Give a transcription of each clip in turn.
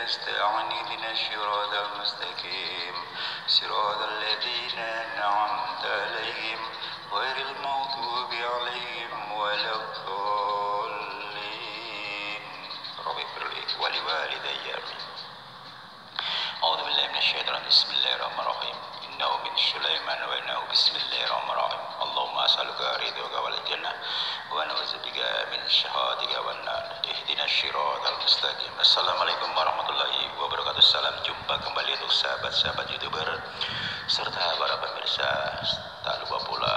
نستعين اهدنا الصراط المستقيم صراط الذين أنعمت عليهم غير المغضوب عليهم ولا الضالين رب اغفر لي ولوالدي آمين. أعوذ بالله من الشيطان بسم الله الرحمن الرحيم إنه من سليمان وإنه بسم الله الرحمن الرحيم اللهم أسألك رضاك والجنة ونعوذ بك من سخطك والنار اهدنا الصراط المستقيم. Assalamualaikum warahmatullahi wabarakatuh. Salam jumpa kembali untuk sahabat-sahabat YouTuber serta para pemirsa, tak lupa pula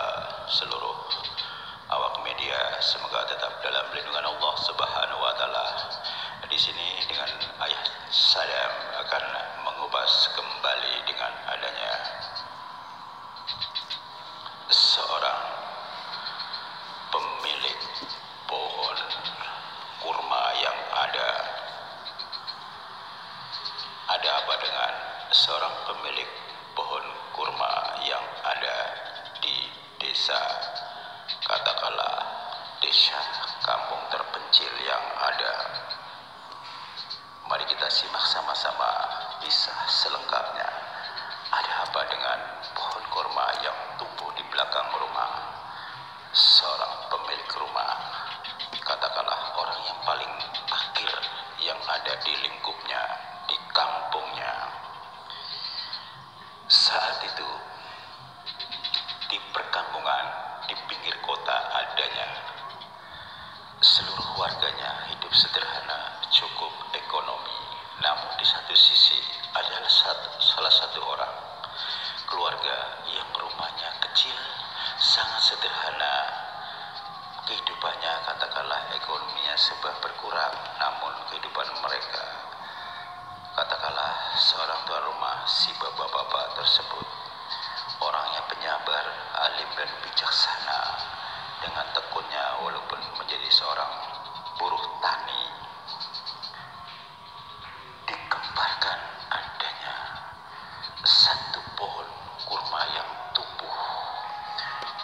seluruh awak media. Semoga tetap dalam lindungan Allah Subhanahu wa taala. Di sini dengan ayah Sadam akan mengupas kembali dengan adanya seorang pemilik pohon kurma yang ada apa dengan seorang pemilik pohon kurma yang ada di desa, katakanlah desa kampung terpencil yang ada. Mari kita simak sama-sama kisah selengkapnya. Ada apa dengan pohon kurma yang tumbuh di belakang rumah seorang pemilik rumah, katakanlah orang yang paling akhir yang ada di lingkupnya, di kampungnya. Saat itu di perkampungan di pinggir kota adanya, seluruh warganya hidup sederhana, cukup ekonomi. Namun di satu sisi adalah salah satu orang keluarga yang rumahnya kecil, sangat sederhana. Kehidupannya katakanlah ekonominya serba berkurang, namun kehidupan mereka, katakanlah seorang tuan rumah, si bapak-bapak tersebut orangnya penyabar, alim dan bijaksana. Dengan tekunnya walaupun menjadi seorang buruh tani, dikemparkan adanya satu pohon kurma yang tumbuh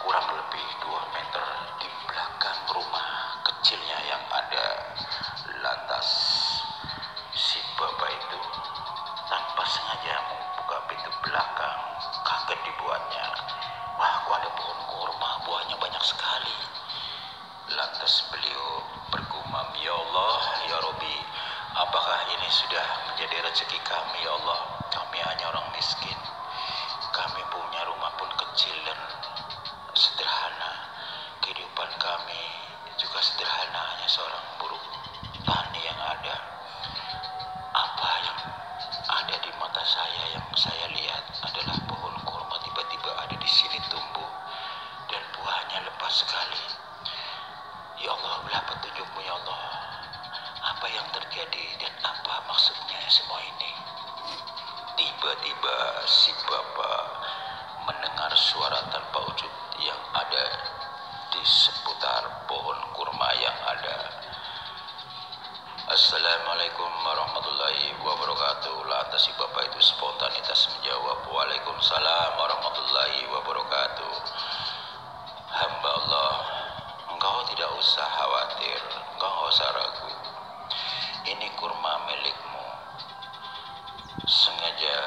kurang lebih 2 meter di belakang rumah kecilnya yang ada. Lantas si bapak itu tanpa sengaja membuka pintu belakang, kaget dibuatnya. Wah, kok ada pohon kurma, buahnya banyak sekali. Lantas beliau bergumam, ya Allah, ya Rabbi, apakah ini sudah menjadi rezeki kami ya Allah? Kami hanya orang miskin, kami punya rumah pun kecil dan sederhana, kehidupan kami juga sederhana, hanya seorang buruh tani yang ada. Apa yang ada di mata saya, yang saya lihat adalah pohon kurma tiba-tiba ada di sini tumbuh dan buahnya lebat sekali. Ya Allah, belah petunjukmu ya Allah, apa yang terjadi dan apa maksudnya semua ini? Tiba-tiba si bapak mendengar suara tanpa wujud yang ada di seputar pohon kurma yang ada. Assalamualaikum warahmatullahi wabarakatuh. Lantas si bapak itu spontanitas menjawab, Waalaikumsalam warahmatullahi wabarakatuh. Hamba Allah, engkau tidak usah khawatir, engkau tidak usah ragu. Ini kurma milikmu. Sengaja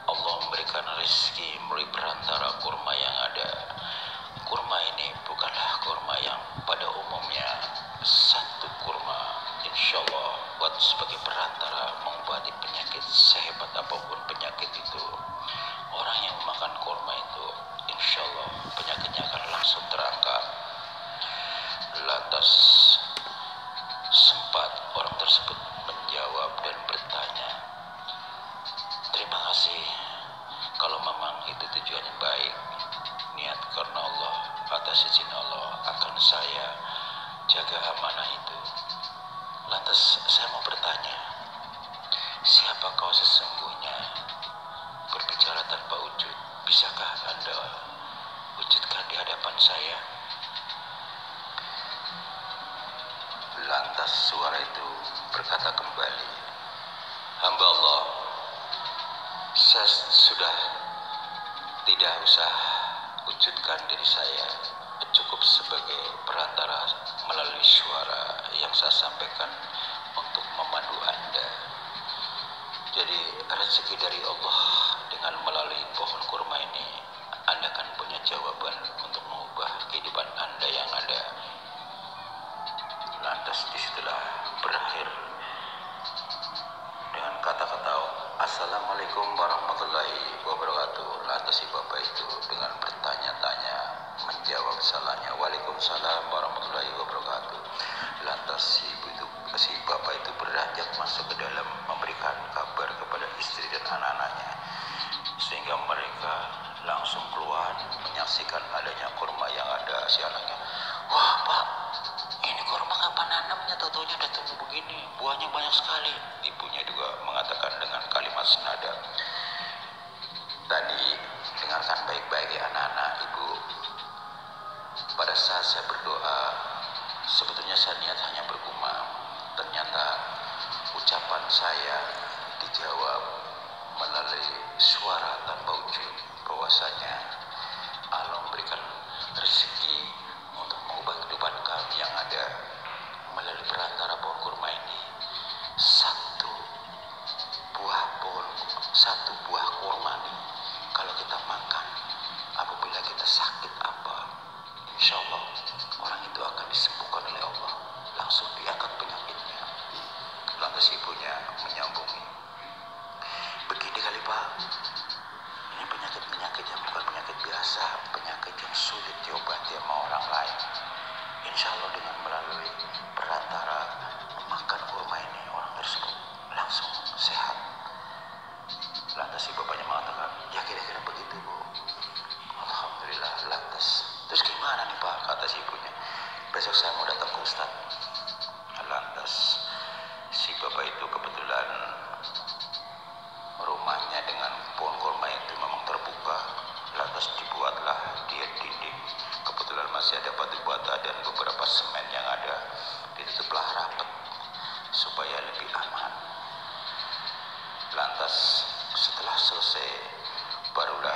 Allah memberikan rezeki melalui perantara kurma yang ada. Kurma ini bukanlah kurma yang pada umumnya. Satu kurma insya Allah buat sebagai perantara mengobati penyakit sehebat apapun penyakit itu. Orang yang memakan kurma itu insya Allah penyakitnya akan langsung terangkat. Lantas sempat orang tersebut menjawab dan bertanya, terima kasih, kalau memang itu tujuannya baik, niat karena Allah, atas izin Allah akan saya jaga amanah itu. Lantas saya mau bertanya, siapa kau sesungguhnya? Berbicara tanpa wujud, bisakah Anda wujudkan di hadapan saya? Lantas suara itu berkata kembali, hamba Allah, saya sudah tidak usah wujudkan diri saya, cukup sebagai perantara melalui suara yang saya sampaikan untuk memandu Anda. rezeki dari Allah dengan melalui pohon kurma ini, Anda akan punya jawaban untuk mengubah kehidupan Anda yang ada. Lantas disitulah berakhir dengan kata-kata Assalamualaikum warahmatullahi wabarakatuh. Lantas si bapak itu dengan bertanya-tanya menjawab salahnya, Waalaikumsalam warahmatullahi wabarakatuh. Lantas si bapak itu beranjak masuk ke dalam memberikan kabar kepada istri dan anak-anaknya, sehingga mereka langsung keluar menyaksikan adanya kurma yang ada. Si anaknya, wah pak, ini kurma kapan nanamnya, tau-taunya udah tumbuh begini, buahnya banyak sekali. Ibunya juga mengatakan dengan kalimat senada, tadi dengarkan baik-baik ya anak-anak ibu, pada saat saya berdoa sebetulnya saya niat hanya bergumam, ternyata ucapan saya dijawab melalui suara tanpa wujud, bahwasanya Allah memberikan rezeki untuk mengubah kehidupan kami yang ada melalui perantara pohon kurma ini. Satu buah kurma nih, kalau kita makan, apabila kita sakit apa, insya Allah orang itu akan disembuhkan oleh Allah, langsung diangkat penyakitnya. Lantas ibunya menyambungi, begini kali pak, ini penyakit yang bukan penyakit biasa, penyakit yang sulit diobati sama orang lain. Insya Allah dengan melalui perantara memakan kurma ini, orang tersebut langsung sehat. Lantas si bapaknya mengatakan, ya kira-kira begitu bu. Alhamdulillah. Lantas, terus gimana nih pak, kata si ibunya, besok saya mau datang ke Ustaz. Lantas si bapak itu kebetulan rumahnya dengan pohon kurma itu memang terbuka. Lantas dibuatlah dia dinding, kebetulan masih ada batu bata dan beberapa semen yang ada, ditutuplah rapat supaya lebih aman. Lantas setelah selesai, barulah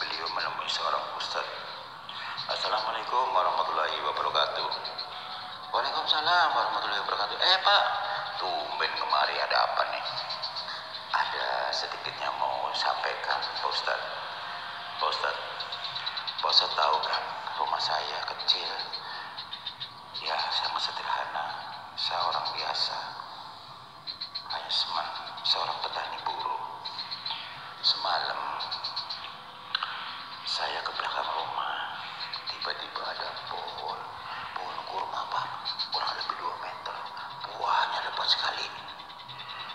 beliau menemui seorang ustaz. Assalamualaikum warahmatullahi wabarakatuh. Waalaikumsalam warahmatullahi wabarakatuh. Pak, tumben kemari, ada apa nih? Ada sedikitnya mau sampaikan Pak Ustaz. Pak Ustaz tahu kan rumah saya kecil, ya sangat sederhana, saya orang biasa, hanya seorang petani buruh. Semalam saya ke belakang rumah, tiba-tiba ada pohon kurma pak, kurang lebih 2 meter, buahnya lebat sekali.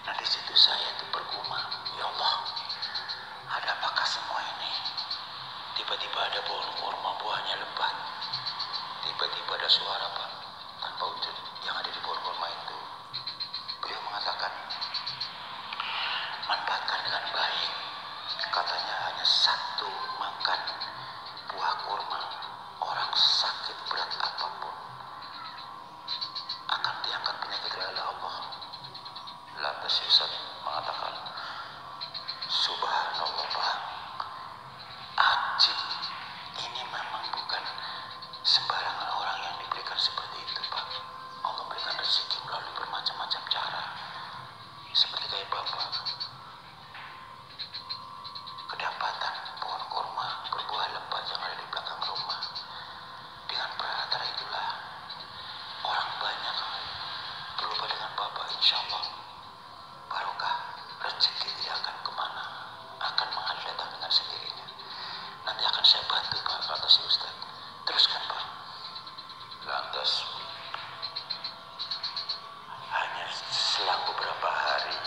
Nah di situ saya tuh bergumam, ya Allah, ada apakah semua ini? Tiba-tiba ada pohon kurma, buahnya lebat. Tiba-tiba ada suara pak, tanpa wujud yang ada di pohon kurma itu. Beliau mengatakan, manfaatkan dengan baik. Katanya hanya satu makan buah kurma, orang sakit berat apapun akan diangkat penyakit oleh Allah. Lantas Ustaz mengatakan, subhanallah pak, ajib, ini memang bukan sembarangan orang yang diberikan seperti itu pak. Allah berikan rezeki melalui bermacam-macam cara, seperti kayak bapak kedapatan pohon kurma berbuah lebat yang ada di belakang rumah. Dengan perantara itulah orang banyak berubah dengan bapak, insya Allah barokah, rezeki tidak akan kemana, akan mengalir datang dengan sendirinya. Nanti akan saya bantu pak, kata si Ustaz. Teruskan pak. Lantas hanya selang beberapa hari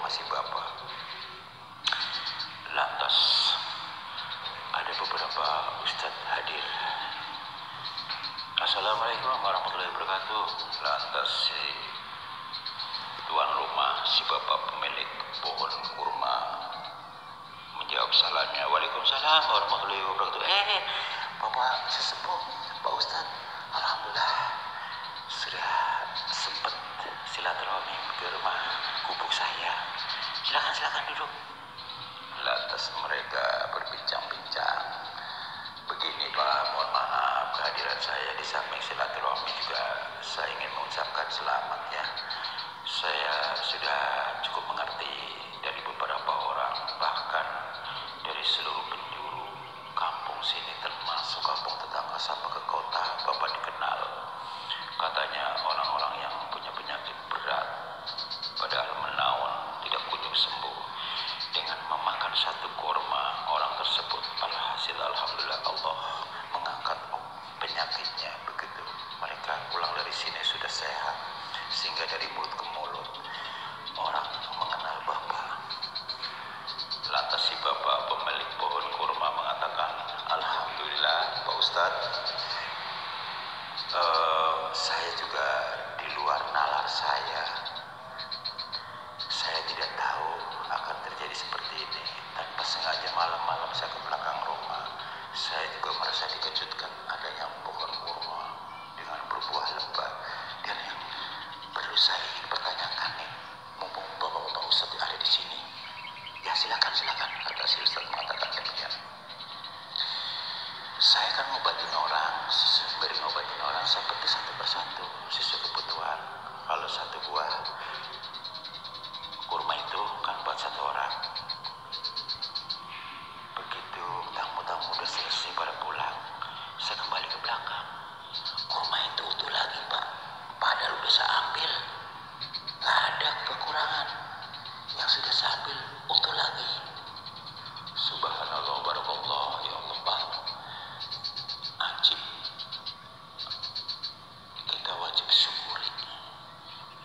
rumah si bapak. Lantas ada beberapa ustadz hadir. Assalamualaikum warahmatullahi wabarakatuh. Lantas si tuan rumah, si bapak pemilik pohon kurma menjawab salamnya, Waalaikumsalam warahmatullahi wabarakatuh. Bapak sesepuh, Pak Ustadz, alhamdulillah sudah sempat silaturahmi ke rumah gubuk saya. Silakan duduk. Lantas mereka berbincang-bincang. Begini Pak, mohon maaf kehadiran saya di samping silaturahmi juga saya ingin mengucapkan selamat ya. Saya sudah cukup mengerti dari beberapa orang, bahkan dari seluruh penjuru kampung sini termasuk kampung tetangga sampai ke kota Bapak dikenal. Katanya orang-orang yang punya penyakit berat padahal menawan tidak kunjung sembuh. Dengan memakan satu kurma, orang tersebut alhasil alhamdulillah Allah mengangkat penyakitnya. Begitu mereka pulang dari sini sudah sehat, sehingga dari mulut ke mulut orang mengenal Bapak. Lantas si bapak pemilik pohon kurma mengatakan, alhamdulillah Pak Ustadz, saya juga di luar nalar saya tidak tahu akan terjadi seperti ini. Tanpa sengaja malam-malam saya ke belakang rumah, saya juga merasa dikejutkan adanya pohon kurma dengan berbuah lebat. Dan yang perlu saya ingin pertanyakan nih, mumpung bapak-bapak Ustadz ada di sini, ya silakan, kata si Ustadz mengatakan demikian. Saya kan ngobatin orang, saya petik satu persatu sesuai kebutuhan. Kalau satu buah kurma itu kan buat satu orang. Begitu tamu-tamu udah selesai pada pulang, saya kembali ke belakang. Kurma itu utuh lagi Pak, padahal udah saya ambil, gak ada kekurangan. Yang sudah saya ambil utuh lagi. Subhanallah, barakallah, ya Allah Pak. Ajib. Kita wajib syukuri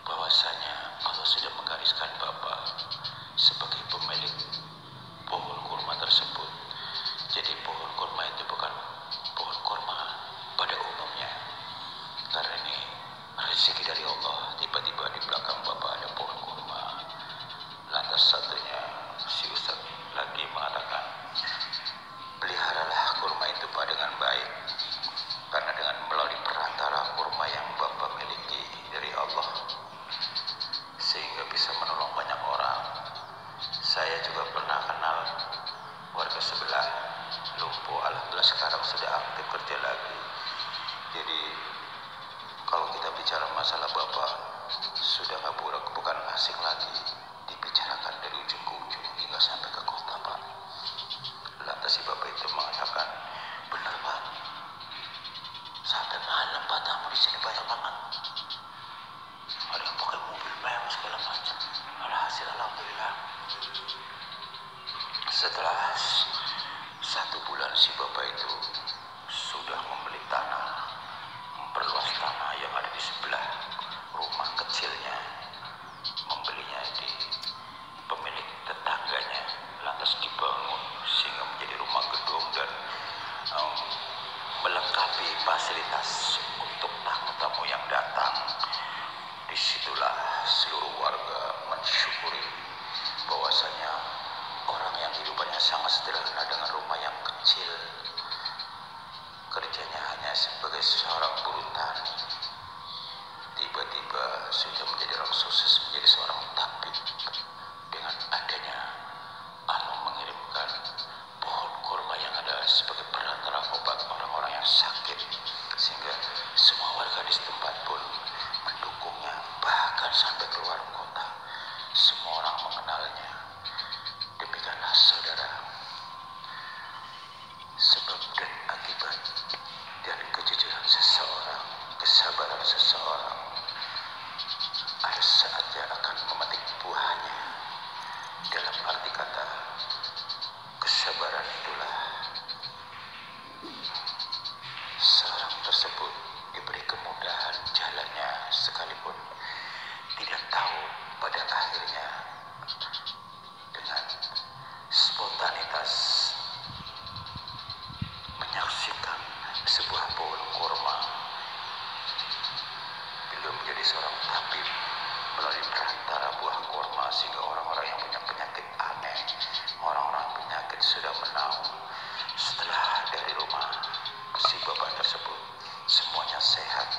bahwasanya Allah sudah menggariskan Bapak sebagai pemilik pohon kurma tersebut. Jadi pohon kurma itu bukan pohon kurma pada umumnya, karena ini rezeki dari Allah. Tiba-tiba di belakang Bapak ada pohon kurma. Lantas satunya si Ustaz lagi mengatakan, peliharalah kurma itu Pak dengan baik, karena dengan melalui perantara kurma yang Bapak miliki dari Allah, sehingga bisa menolong banyak orang. Saya juga pernah kenal warga sebelah lumpuh, alhamdulillah sekarang sudah aktif kerja lagi. Jadi kalau kita bicara masalah Bapak sudah bukan asing lagi, dibicarakan dari ujung ke ujung hingga sampai ke kota Pak. Lantas si Bapak itu mengatakan, benar Pak, sampai malam Pak tamu di sini banyak banget. Ada yang pakai mobil mewah segala macam. Alhasil alhamdulillah setelah 1 bulan si bapak itu sudah membeli tanah, memperluas tanah yang ada di sebelah rumah kecilnya, membelinya di pemilik tetangganya, lantas dibangun sehingga menjadi rumah gedung dan melengkapi fasilitas untuk tamu-tamu yang datang. Disitulah seluruh warga mensyukuri bahwasanya orang yang hidupannya sangat sederhana dengan rumah yang kecil, kerjanya hanya sebagai seorang buruh tani, tiba-tiba sudah menjadi orang sukses, menjadi seorang tabib. Dengan adanya Allah mengirimkan pohon kurma yang ada sebagai perantara obat orang-orang yang sakit, sehingga semua warga di setempat pun mendukungnya, bahkan sampai keluar kota semua orang mengenalnya. Demikianlah saudara, sebab dan akibat dari kejujuran seseorang, kesabaran seseorang, ada saatnya akan memetik buahnya. Dalam arti kata, kesabaran itulah seorang tersebut diberi kemudahan jalannya, sekalipun tidak tahu pada akhirnya dari seorang tabib melalui perantara buah kurma, sehingga orang-orang yang punya penyakit aneh, orang-orang penyakit sudah menaun, setelah dari rumah si bapak tersebut semuanya sehat.